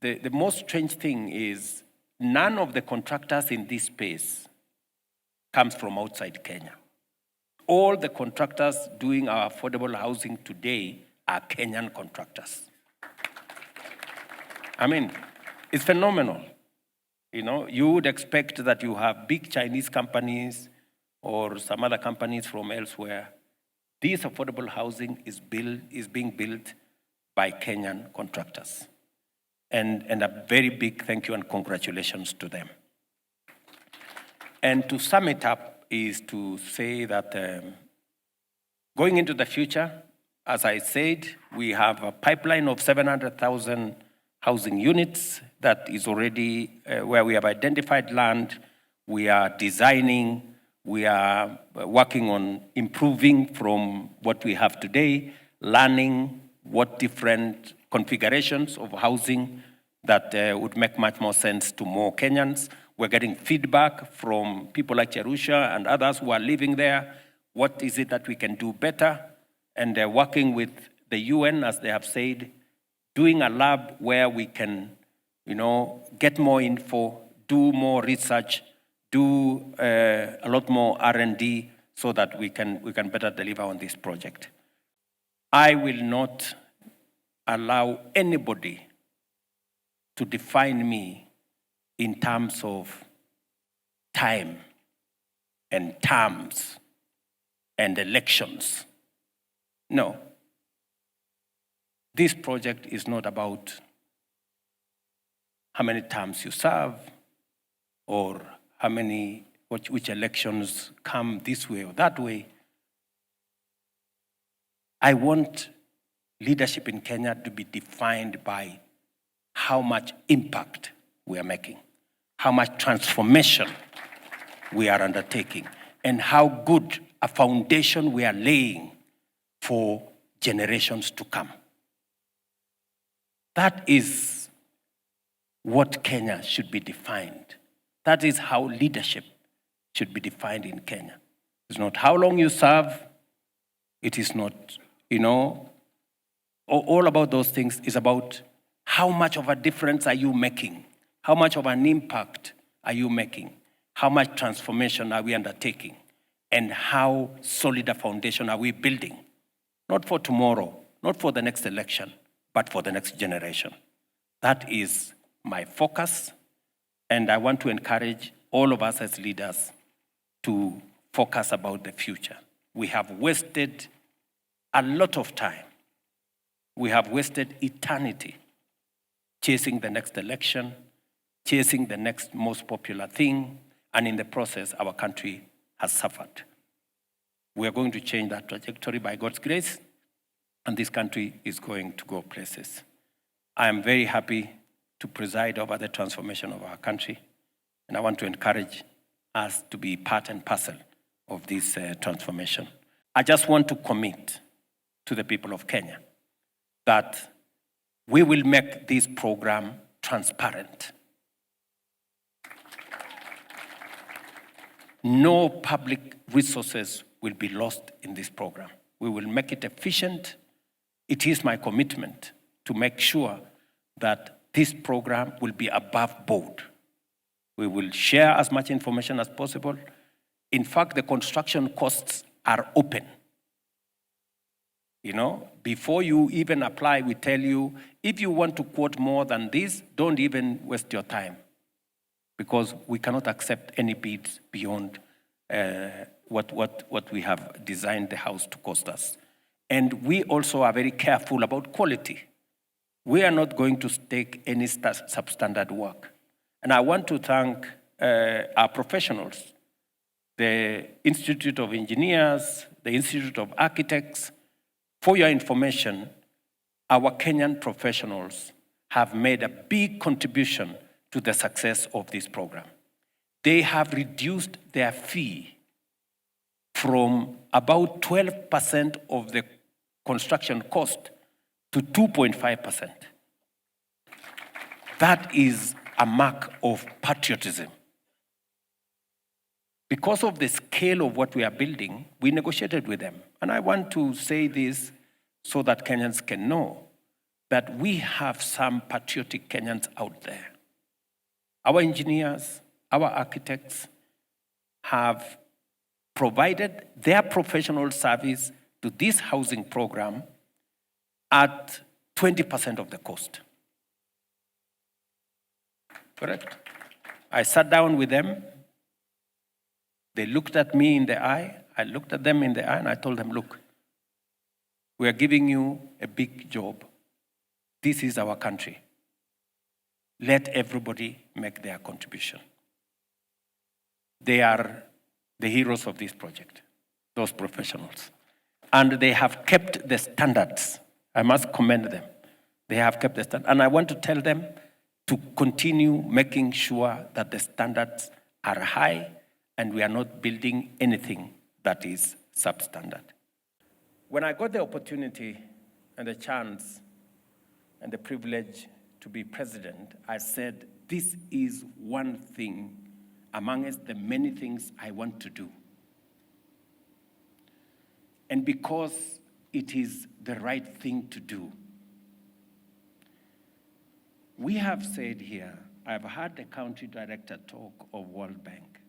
The most strange thing is none of the contractors in this space comes from outside Kenya. All the contractors doing our affordable housing today are Kenyan contractors. I mean, it's phenomenal. You know, you would expect that you have big Chinese companies or some other companies from elsewhere. This affordable housing is being built by Kenyan contractors. And a very big thank you and congratulations to them. And to sum it up is to say that going into the future, as I said, we have a pipeline of 700,000 housing units that is already where we have identified land. We are designing, we are working on improving from what we have today, learning what different configurations of housing that would make much more sense to more Kenyans. We're getting feedback from people like Cherusha and others who are living there. What is it that we can do better? And working with the UN, as they have said, doing a lab where we can, get more info, do more research, do a lot more R&D so that we can better deliver on this project. I will not allow anybody to define me in terms of time and terms and elections. No. This project is not about how many terms you serve or which elections come this way or that way. I want leadership in Kenya to be defined by how much impact we are making, how much transformation we are undertaking, and how good a foundation we are laying for generations to come. That is what Kenya should be defined. That is how leadership should be defined in Kenya. It's not how long you serve. It is not, all about those things is about how much of a difference are you making? How much of an impact are you making? How much transformation are we undertaking? And how solid a foundation are we building? Not for tomorrow, not for the next election, but for the next generation. That is my focus, and I want to encourage all of us as leaders to focus about the future. We have wasted a lot of time. We have wasted eternity chasing the next election, chasing the next most popular thing, and in the process, our country has suffered. We are going to change that trajectory by God's grace, and this country is going to go places. I am very happy to preside over the transformation of our country, and I want to encourage us to be part and parcel of this transformation. I just want to commit to the people of Kenya that we will make this program transparent. No public resources will be lost in this program. We will make it efficient. It is my commitment to make sure that this program will be above board. We will share as much information as possible. In fact, the construction costs are open. Before you even apply, we tell you, if you want to quote more than this, don't even waste your time, because we cannot accept any bids beyond what we have designed the house to cost us. And we also are very careful about quality. We are not going to take any substandard work. And I want to thank our professionals, the Institute of Engineers, the Institute of Architects. For your information, our Kenyan professionals have made a big contribution to the success of this program. They have reduced their fee from about 12% of the construction cost to 2.5%. That is a mark of patriotism. Because of the scale of what we are building, we negotiated with them. And I want to say this so that Kenyans can know that we have some patriotic Kenyans out there. Our engineers, our architects have provided their professional service to this housing program at 20% of the cost. Correct? I sat down with them. They looked at me in the eye. I looked at them in the eye and I told them, look, we are giving you a big job. This is our country. Let everybody make their contribution. They are the heroes of this project, those professionals. And they have kept the standards. I must commend them. They have kept the standards. And I want to tell them to continue making sure that the standards are high and we are not building anything that is substandard. When I got the opportunity and the chance and the privilege to be president, I said, this is one thing amongst the many things I want to do. And because it is the right thing to do. We have said here, I've heard the country director talk of World Bank.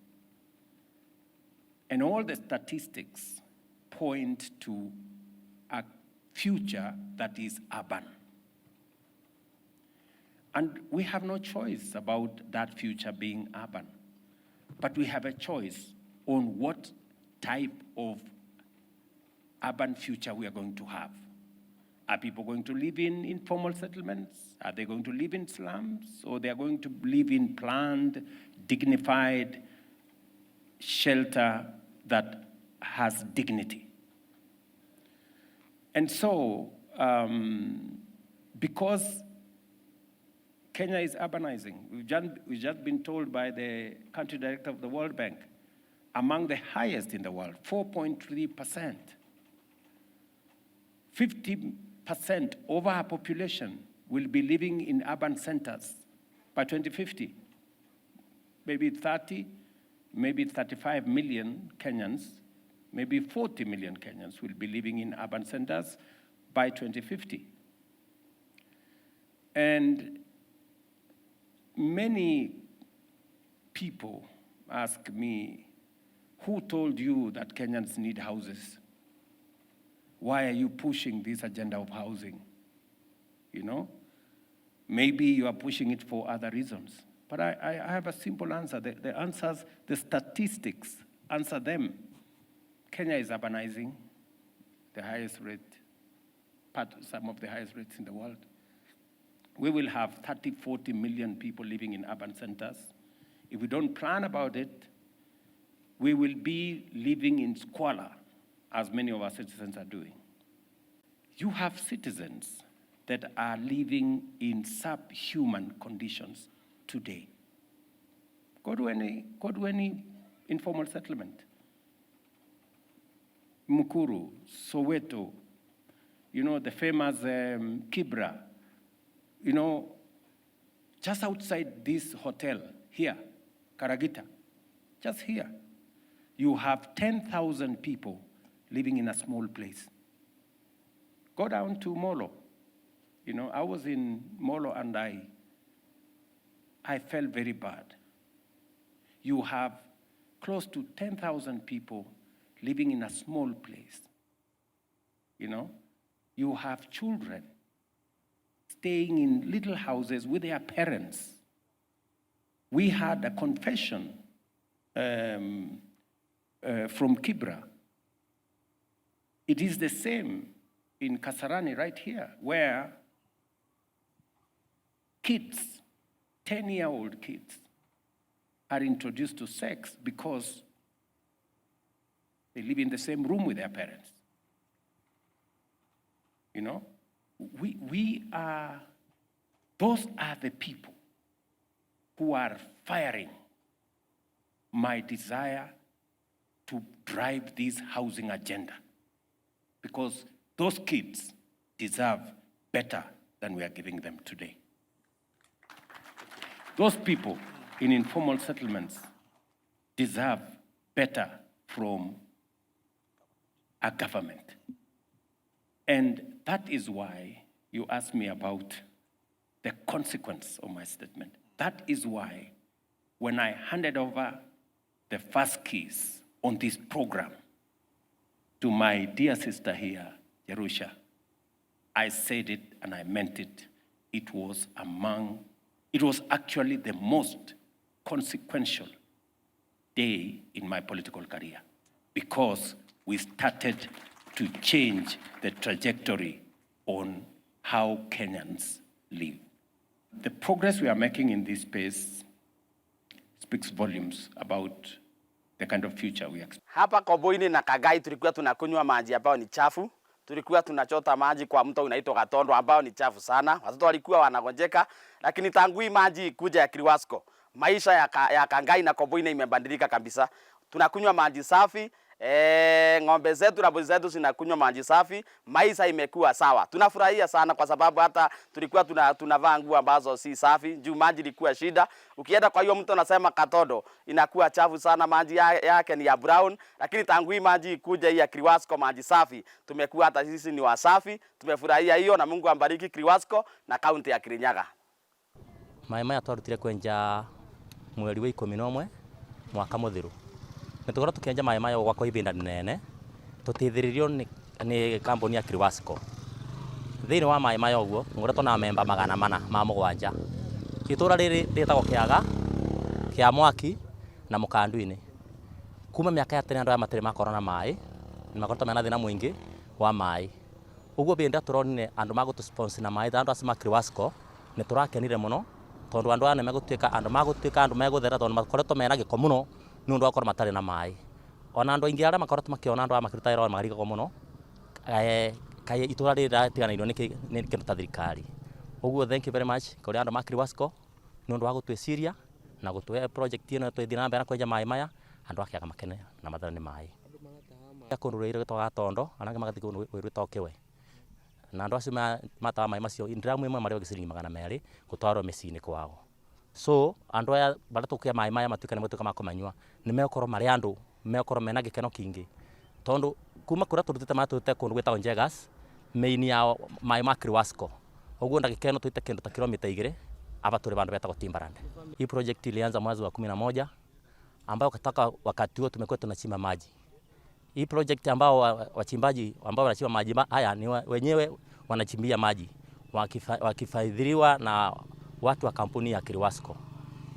And all the statistics point to a future that is urban. And we have no choice about that future being urban. But we have a choice on what type of urban future we are going to have. Are people going to live in informal settlements? Are they going to live in slums? Or they are going to live in planned, dignified shelter that has dignity? And so, because Kenya is urbanizing, we've just been told by the country director of the World Bank, among the highest in the world, 4.3%. 50% of our population will be living in urban centers by 2050. Maybe 30, maybe 35 million Kenyans, maybe 40 million Kenyans will be living in urban centers by 2050. And many people ask me, who told you that Kenyans need houses? Why are you pushing this agenda of housing? You know, maybe you are pushing it for other reasons. But I have a simple answer. The answers, the statistics answer them. Kenya is urbanizing, the highest rate, some of the highest rates in the world. We will have 30, 40 million people living in urban centers. If we don't plan about it, we will be living in squalor, as many of our citizens are doing. You have citizens that are living in subhuman conditions today. Go to any informal settlement. Mukuru, Soweto, you know, the famous Kibra, you know, just outside this hotel here, Karagita, just here, you have 10,000 people living in a small place. Go down to Molo. You know, I was in Molo and I felt very bad. You have close to 10,000 people living in a small place. You know, you have children staying in little houses with their parents. We had a confession from Kibra. It is the same in Kasarani right here, where kids, 10-year-old kids, are introduced to sex because they live in the same room with their parents. You know, those are the people who are firing my desire to drive this housing agenda, because those kids deserve better than we are giving them today. Those people in informal settlements deserve better from a government. And that is why you asked me about the consequence of my statement. That is why when I handed over the first keys on this program to my dear sister here, Jerusha, I said it and I meant it. It was actually the most consequential day in my political career because we started to change the trajectory on how Kenyans live. The progress we are making in this space speaks volumes about the kind of future we expect. Hapa Koboini na Kagai tulikuwa tunakunywa maji ambayo ni chafu. Tulikuwa tunachota maji kwa mto unaitwa Gatondo ambao ni chafu sana. Watoto walikuwa wanagonjeka, lakini tangu hii maji kuja ya Kiliwasco, maisha ya Kagai na Koboini imebadilika kabisa. Tunakunywa maji safi, ng'ombe zetu na mbuzi zetu zinakunywa maji safi, maisha imekuwa sawa. Tunafurahia sana kwa sababu hata tulikuwa tunavaa nguo ambazo si safi, juu maji ilikuwa shida. Ukienda kwa hiyo mtu anasema Katodo inakuwa chafu sana, maji yake ni ya brown, lakini tangu hii maji kuja hii ya Kiliwasco maji safi, tumekuwa hata sisi ni wasafi. Tumefurahia hiyo na Mungu ambariki Kiliwasco na kaunti ya Kirinyaga. Mai maya twarutire kwenja mweri wa 11 mwaka muthiru. Nitugora tukenja mai maya gwako ibinda nene tutithiririo ni kambuni ya Kiliwasco. Thiini wa mai maya uguo ngoretwo na memba 400 ma mugwanja. Itura riri ritagwo Kiaga, Kia Mwaki na Mukandu-ini. Kuma miaka ya tene andu aya matire makorwo na mai, ni makoretwo mena thina mwingi wa mai. Uguo binda turonire andu magutu sponsor na mai andu asema Kiliwasco ni turakenire muno tondu andu aya ni megutuika andu meguthera tondu makoretwo mena giko muno ni undu akorwo matari na mai. Ona andu aingi aria makoretwo makiona andu aya makiruta wira magarigako muno, kai itura riri ratiganirwo ni kindu ta thirikari. Uguo thank you very much kuri andu ma Kiliwasco ni undu wa gutwiciria na gutwe project ino twithii na mbere kwenja mai maya andu akiaga makene na mathara ni mai. Kundu riri gitwa Gatondo anange magathi kundu rwitwa Kiwe. Na andu acio matawa mai macio indiramu imwe mari ogiciringi 200 gutwarwo micini kwao. So andu aya bara tukia mai maya matuika ni mutuika makomanywa ni mekorwo mari andu mekorwo mena gikeno kingi tondu kuma kuria turutite matute kundu gwetagwo Njegas main ya mai ma Kiliwasco. Uguo ndagikeno tuite kindu ta kilomita 2 aba turi bandu betagwo Timberland. Hii project ilianza mwezi wa 11 ambao kataka wakati huo tumekuwa tunachimba maji. Hii project ambao wachimbaji ambao wanachimba maji haya ni wenyewe wanachimbia maji wakifaidhiliwa na watu wa kampuni ya Kiliwasco.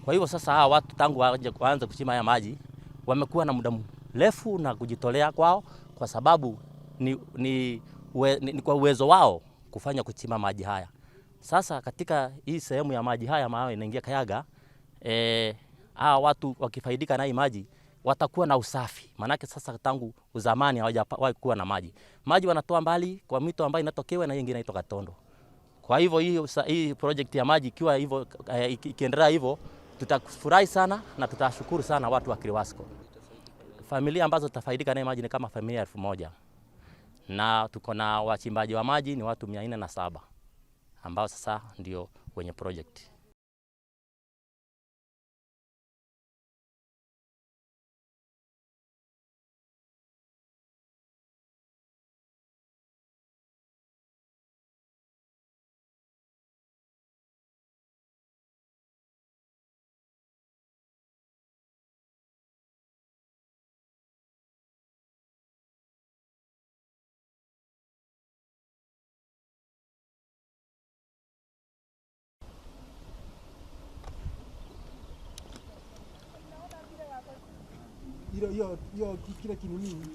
Kwa hivyo sasa hawa watu tangu waanze kuchimba haya maji wamekuwa na muda mrefu na kujitolea kwao kwa sababu ni kwa uwezo wao kufanya kuchimba maji haya. Sasa katika hii sehemu ya maji haya ambayo inaingia Kayaga, hawa watu wakifaidika na hii maji watakuwa na usafi. Manake sasa tangu uzamani hawajawahi kuwa na maji. Maji wanatoa mbali kwa mito ambayo inatokewa na nyingine inaitwa Gatondo. Kwa hivyo hii project ya maji ikiwa hivyo ikiendelea hivyo tutafurahi sana na tutashukuru sana watu wa Kiliwasco. Familia ambazo zitafaidika na maji ni kama familia 1000. Na tuko na wachimbaji wa maji ni watu 407 ambao sasa ndio wenye project. Yo kile kinini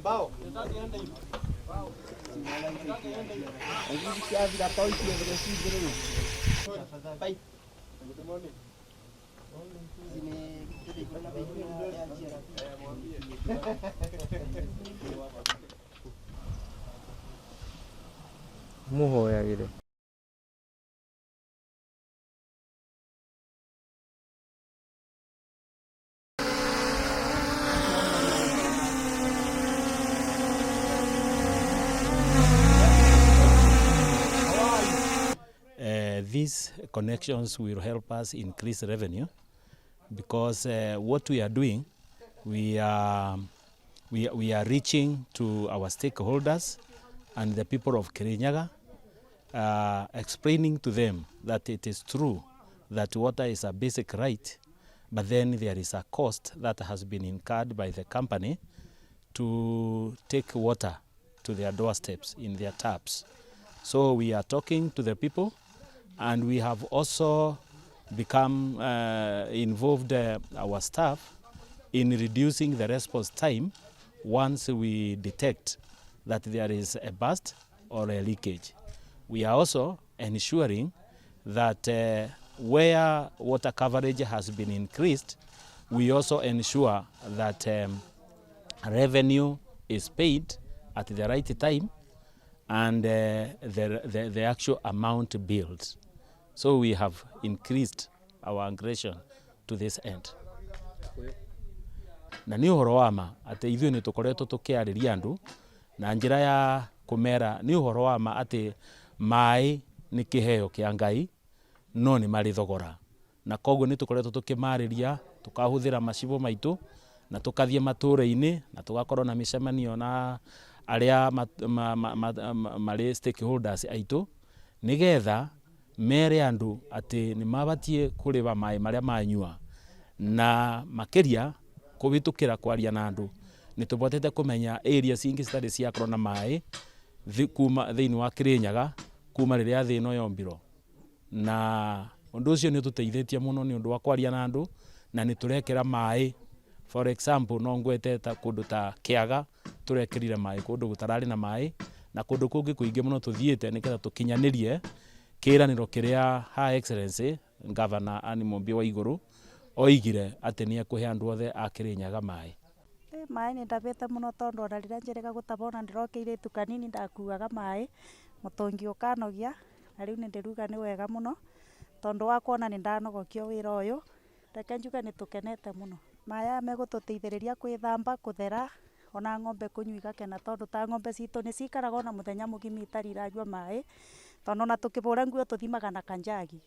Bao. muhoyagire. These connections will help us increase revenue because what we are doing, we are reaching to our stakeholders and the people of Kirinyaga, explaining to them that it is true that water is a basic right, but then there is a cost that has been incurred by the company to take water to their doorsteps in their taps. So we are talking to the people, and we have also become involved our staff in reducing the response time once we detect that there is a burst or a leakage. We are also ensuring that where water coverage has been increased, we also ensure that revenue is paid at the right time and the actual amount billed. So we have increased our aggression to this end. Na ni uhoro wa ma ati ithuĩ nĩ tũkoretwo tũkĩarĩria andũ na njĩra ya kũmera nĩ uhoro wa ma ati maĩ nĩ kĩheo kĩa Ngai no nĩ marĩ thogora, na koguo nĩ tũkoretwo tũkĩmarĩria tũkahũthĩra macibũ maitũ na tũkathiĩ matũũra-inĩ na tũgakorwo na mĩcemanio na arĩa marĩ stakeholders aitũ nĩgetha mere andũ atĩ nĩ mabatie kũrĩba maĩ marĩa manyua, na makĩria kũbĩtũkĩra kwaria na andũ nĩ tũbotete kũmenya areas ingĩ citarĩ ciakorwo na maĩ kuma thĩinĩ wa Kirinyaga kuma rĩrĩa thĩ ĩno yombirwo, na ũndũ ũcio nĩ ũtũteithĩtie mũno nĩ ũndũ wa kwaria na andũ na nĩ tũrekĩra maĩ. For example, no ngweteta kũndũ ta Kĩaga tũrekĩrire maĩ kũndũ gũtararĩ na maĩ, na kũndũ kũngĩ kũingĩ mũno tũthiĩte nĩgetha tũkinyanĩrie kĩĩranĩro kĩrĩa Her Excellency Governor Anne Mumbi wa igũrũ oigire atĩ nĩ ekũhe andũ othe a Kirinyaga maĩ. Maĩ nĩ ndabĩte mũno tondũ ona rĩrĩa njerega gũtabona ndĩroka irĩtu kanini ndakuaga maĩ mũtũngi ũkanogia, na rĩu nĩ ndĩruga nĩ wega mũno tondũ wa kuona nĩ ndanogokio wĩra ũyũ, reke njuge nĩ tũkenete mũno. Maĩ aya megũtũteithĩrĩria kwĩthamba, kũthera, ona ng'ombe kũnyua igakena tondũ ta ng'ombe citũ nĩ cikaraga ona mũthenya mũgima itarĩ iranyua maĩ, tondũ ona tũkĩbũra nguo tũthimaga na kanjagi.